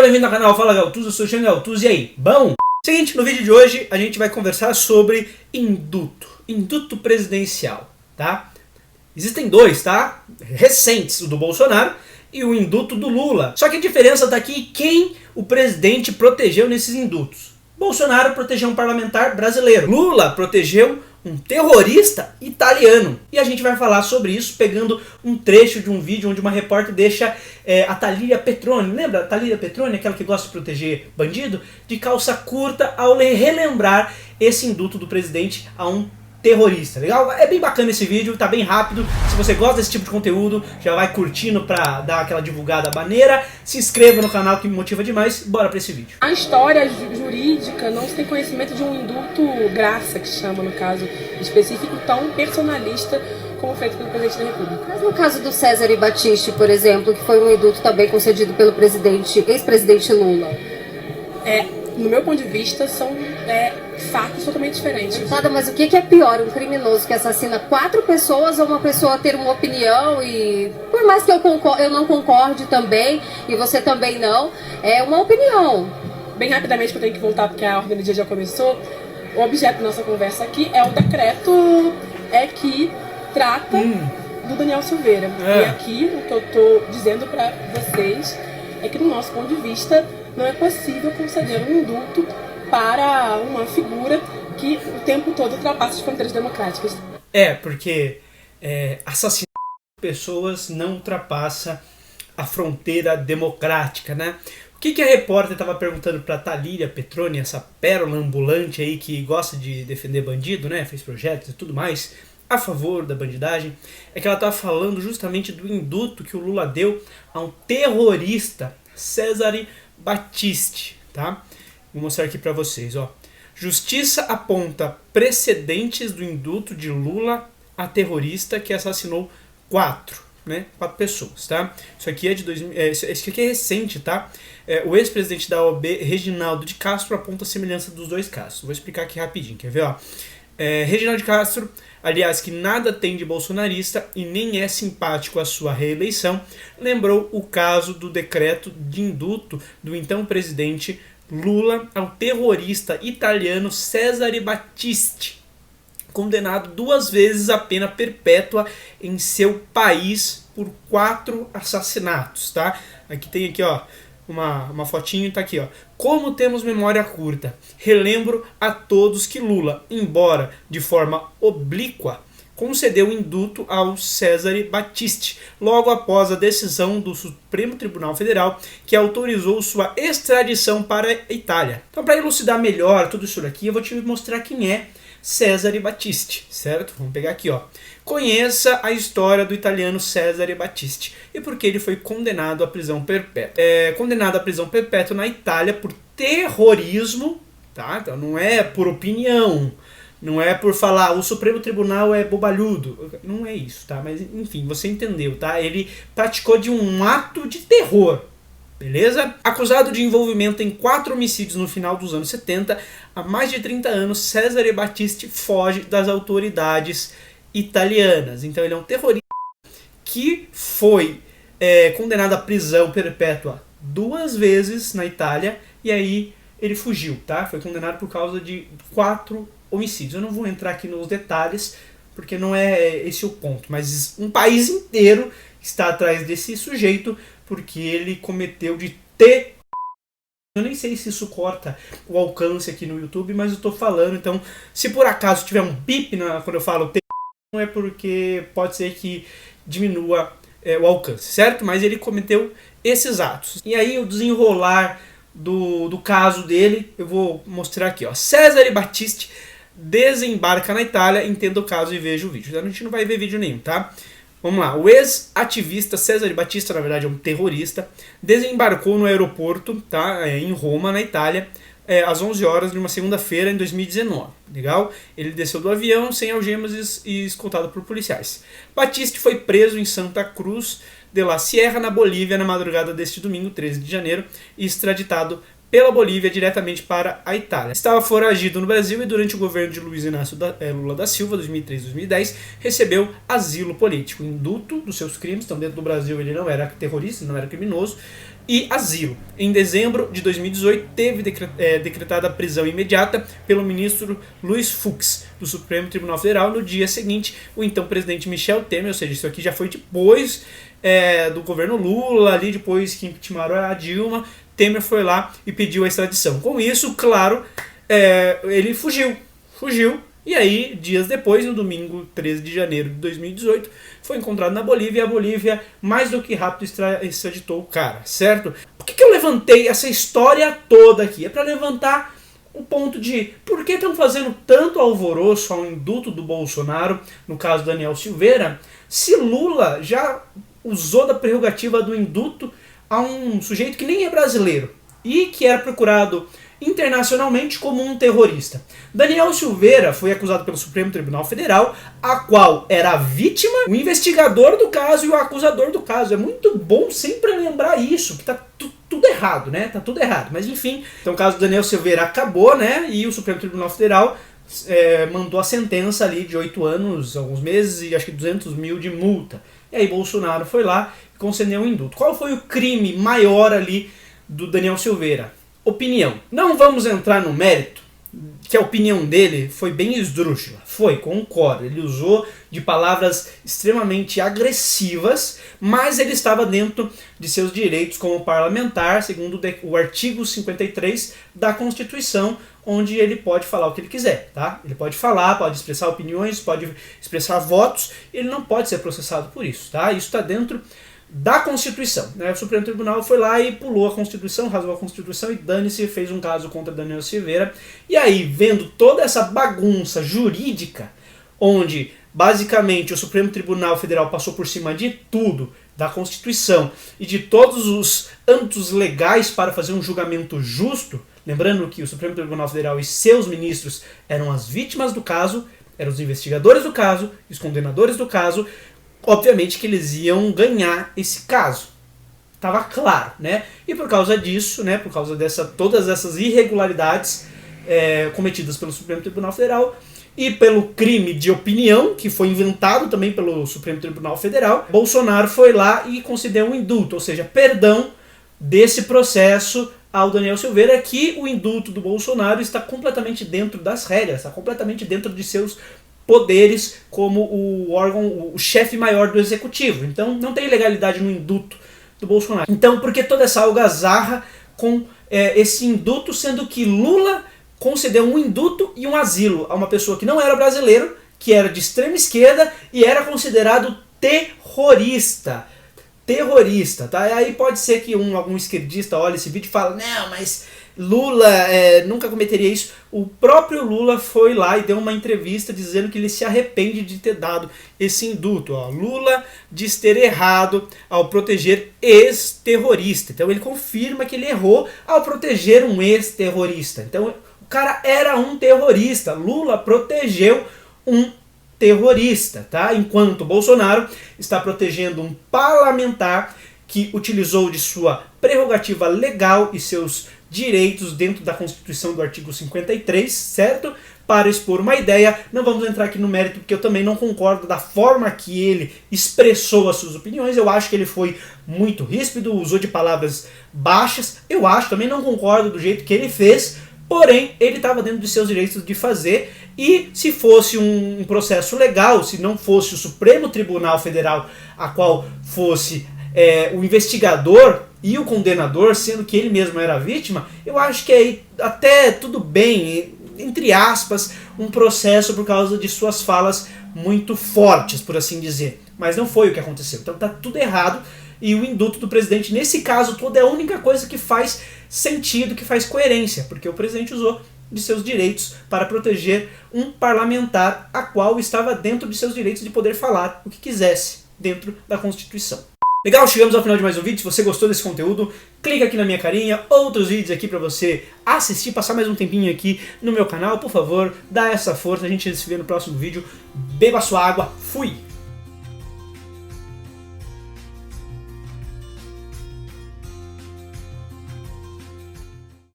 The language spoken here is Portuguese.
bem-vindo ao canal Fala Galtuso, eu sou o Jean Galtuso, e aí, bom? Seguinte, no vídeo de hoje a gente vai conversar sobre induto presidencial, tá? Existem dois, tá? Recentes, o do Bolsonaro e o induto do Lula. Só que a diferença tá aqui quem o presidente protegeu nesses indutos. Bolsonaro protegeu um parlamentar brasileiro. Lula protegeu um terrorista italiano. E a gente vai falar sobre isso pegando um trecho de um vídeo onde uma repórter deixa a Thalíria Petroni, lembra a Thalíria Petroni, aquela que gosta de proteger bandido? De calça curta ao relembrar esse induto do presidente a um terrorista, legal? É bem bacana esse vídeo, tá bem rápido. Se você gosta desse tipo de conteúdo, já vai curtindo pra dar aquela divulgada maneira. Se inscreva no canal que me motiva demais. Bora pra esse vídeo. A história jurídica não se tem conhecimento de um induto graça, que chama no caso específico, tão personalista como feito pelo presidente da República. Mas no caso do Cesare Battisti, por exemplo, que foi um induto também concedido pelo ex-presidente Lula. No meu ponto de vista, são fatos totalmente diferentes. Nada, mas o que é pior? Um criminoso que assassina 4 pessoas ou uma pessoa ter uma opinião e... Por mais que eu não concorde também, e você também não, é uma opinião. Bem rapidamente, que eu tenho que voltar porque a ordem do dia já começou, o objeto da nossa conversa aqui é o decreto que trata do Daniel Silveira. E aqui, o que eu estou dizendo para vocês é que, do nosso ponto de vista, não é possível conceder um indulto para uma figura que o tempo todo ultrapassa as fronteiras democráticas. Porque assassinar pessoas não ultrapassa a fronteira democrática, né? O que a repórter estava perguntando para Thalíria Petroni, essa pérola ambulante aí que gosta de defender bandido, né? Fez projetos e tudo mais a favor da bandidagem, é que ela estava falando justamente do induto que o Lula deu a um terrorista, Cesare Battisti, tá? Vou mostrar aqui para vocês, ó. Justiça aponta precedentes do induto de Lula a terrorista que assassinou 4 pessoas, tá? Isso aqui é de isso aqui é recente, tá? O ex-presidente da OAB, Reginaldo de Castro, aponta a semelhança dos dois casos. Vou explicar aqui rapidinho, quer ver, ó? Reginaldo de Castro, aliás, que nada tem de bolsonarista e nem é simpático à sua reeleição, lembrou o caso do decreto de induto do então presidente Lula ao terrorista italiano Cesare Battisti, condenado 2 vezes a pena perpétua em seu país por 4 assassinatos, tá? Aqui tem aqui, ó, uma fotinho, tá aqui, ó. Como temos memória curta, relembro a todos que Lula, embora de forma oblíqua, concedeu indulto ao Cesare Battisti, logo após a decisão do Supremo Tribunal Federal que autorizou sua extradição para a Itália. Então, para elucidar melhor tudo isso daqui, eu vou te mostrar quem é Cesare Battisti, certo? Vamos pegar aqui, ó. Conheça a história do italiano Cesare Battisti e por que ele foi condenado à prisão perpétua. Condenado à prisão perpétua na Itália por terrorismo, tá? Então não é por opinião, não é por falar o Supremo Tribunal é bobalhudo, não é isso, tá? Mas enfim, você entendeu, tá? Ele praticou de um ato de terror. Beleza? Acusado de envolvimento em 4 homicídios no final dos anos 70, há mais de 30 anos, Cesare Battisti foge das autoridades italianas. Então ele é um terrorista que foi condenado à prisão perpétua 2 vezes na Itália e aí ele fugiu, tá? Foi condenado por causa de 4 homicídios. Eu não vou entrar aqui nos detalhes porque não é esse o ponto, mas um país inteiro está atrás desse sujeito porque ele cometeu de Eu nem sei se isso corta o alcance aqui no YouTube, mas eu tô falando, então se por acaso tiver um bip quando eu falo não é porque pode ser que diminua o alcance, certo? Mas ele cometeu esses atos. E aí o desenrolar do caso dele, eu vou mostrar aqui, ó. Cesare Battisti desembarca na Itália, entenda o caso e veja o vídeo. A gente não vai ver vídeo nenhum, tá? Vamos lá, o ex-ativista Cesare Battisti, na verdade é um terrorista, desembarcou no aeroporto, tá, em Roma, na Itália, às 11 horas de uma segunda-feira em 2019, legal? Ele desceu do avião sem algemas e escoltado por policiais. Battisti foi preso em Santa Cruz de la Sierra, na Bolívia, na madrugada deste domingo, 13 de janeiro, e extraditado pela Bolívia diretamente para a Itália. Estava foragido no Brasil e durante o governo de Luiz Inácio Lula da Silva, 2003-2010, recebeu asilo político, indulto dos seus crimes. Então dentro do Brasil ele não era terrorista, não era criminoso, e asilo. Em dezembro de 2018, teve decretada a prisão imediata pelo ministro Luiz Fux, do Supremo Tribunal Federal. No dia seguinte, o então presidente Michel Temer, ou seja, isso aqui já foi depois do governo Lula, ali depois que impeachmentou a Dilma, Temer foi lá e pediu a extradição. Com isso, claro, ele fugiu. E aí, dias depois, no domingo 13 de janeiro de 2018, foi encontrado na Bolívia, e a Bolívia, mais do que rápido, extraditou o cara, certo? Por que eu levantei essa história toda aqui? É para levantar o ponto de por que estão fazendo tanto alvoroço ao indulto do Bolsonaro, no caso Daniel Silveira, se Lula já usou da prerrogativa do indulto a um sujeito que nem é brasileiro e que era procurado internacionalmente como um terrorista. Daniel Silveira foi acusado pelo Supremo Tribunal Federal, a qual era a vítima, o investigador do caso e o acusador do caso. É muito bom sempre lembrar isso, que tá tudo errado, né? Tá tudo errado. Mas enfim, então o caso do Daniel Silveira acabou, né? E o Supremo Tribunal Federal mandou a sentença ali de 8 anos, alguns meses e acho que 200 mil de multa. E aí Bolsonaro foi lá e concedeu um indulto. Qual foi o crime maior ali do Daniel Silveira? Opinião. Não vamos entrar no mérito, que a opinião dele foi bem esdrúxula. Foi, concordo. Ele usou de palavras extremamente agressivas, mas ele estava dentro de seus direitos como parlamentar, segundo o artigo 53 da Constituição, onde ele pode falar o que ele quiser, tá? Ele pode falar, pode expressar opiniões, pode expressar votos, ele não pode ser processado por isso, tá? Isso está dentro da Constituição, né? O Supremo Tribunal foi lá e pulou a Constituição, rasgou a Constituição e dane-se, fez um caso contra Daniel Silveira. E aí, vendo toda essa bagunça jurídica, onde basicamente o Supremo Tribunal Federal passou por cima de tudo, da Constituição e de todos os âmbitos legais para fazer um julgamento justo, lembrando que o Supremo Tribunal Federal e seus ministros eram as vítimas do caso, eram os investigadores do caso, os condenadores do caso, obviamente que eles iam ganhar esse caso. Estava claro, né? E por causa disso, né, por causa todas essas irregularidades cometidas pelo Supremo Tribunal Federal e pelo crime de opinião, que foi inventado também pelo Supremo Tribunal Federal, Bolsonaro foi lá e concedeu um indulto, ou seja, perdão desse processo ao Daniel Silveira, que o indulto do Bolsonaro está completamente dentro das regras, está completamente dentro de seus poderes como o órgão, o chefe maior do executivo. Então não tem ilegalidade no indulto do Bolsonaro. Então por que toda essa algazarra com esse indulto, sendo que Lula concedeu um indulto e um asilo a uma pessoa que não era brasileiro, que era de extrema esquerda e era considerado terrorista. Terrorista, tá? E aí pode ser que algum esquerdista olhe esse vídeo e fale, não, mas Lula nunca cometeria isso. O próprio Lula foi lá e deu uma entrevista dizendo que ele se arrepende de ter dado esse indulto. Ó. Lula diz ter errado ao proteger ex-terrorista. Então ele confirma que ele errou ao proteger um ex-terrorista. Então o cara era um terrorista. Lula protegeu um terrorista, tá? Enquanto Bolsonaro está protegendo um parlamentar que utilizou de sua prerrogativa legal e seus direitos dentro da Constituição do artigo 53, certo? Para expor uma ideia. Não vamos entrar aqui no mérito, porque eu também não concordo da forma que ele expressou as suas opiniões. Eu acho que ele foi muito ríspido, usou de palavras baixas. Eu acho, também não concordo do jeito que ele fez, porém, ele estava dentro de seus direitos de fazer, e se fosse um processo legal, se não fosse o Supremo Tribunal Federal, a qual fosse o investigador e o condenador, sendo que ele mesmo era a vítima, eu acho que aí até tudo bem, entre aspas, um processo por causa de suas falas muito fortes, por assim dizer. Mas não foi o que aconteceu. Então tá tudo errado, e o indulto do presidente, nesse caso todo, é a única coisa que faz sentido, que faz coerência, porque o presidente usou de seus direitos para proteger um parlamentar, a qual estava dentro de seus direitos de poder falar o que quisesse dentro da Constituição. Legal, chegamos ao final de mais um vídeo. Se você gostou desse conteúdo, clica aqui na minha carinha, outros vídeos aqui para você assistir, passar mais um tempinho aqui no meu canal, por favor, dá essa força, a gente se vê no próximo vídeo. Beba sua água, fui!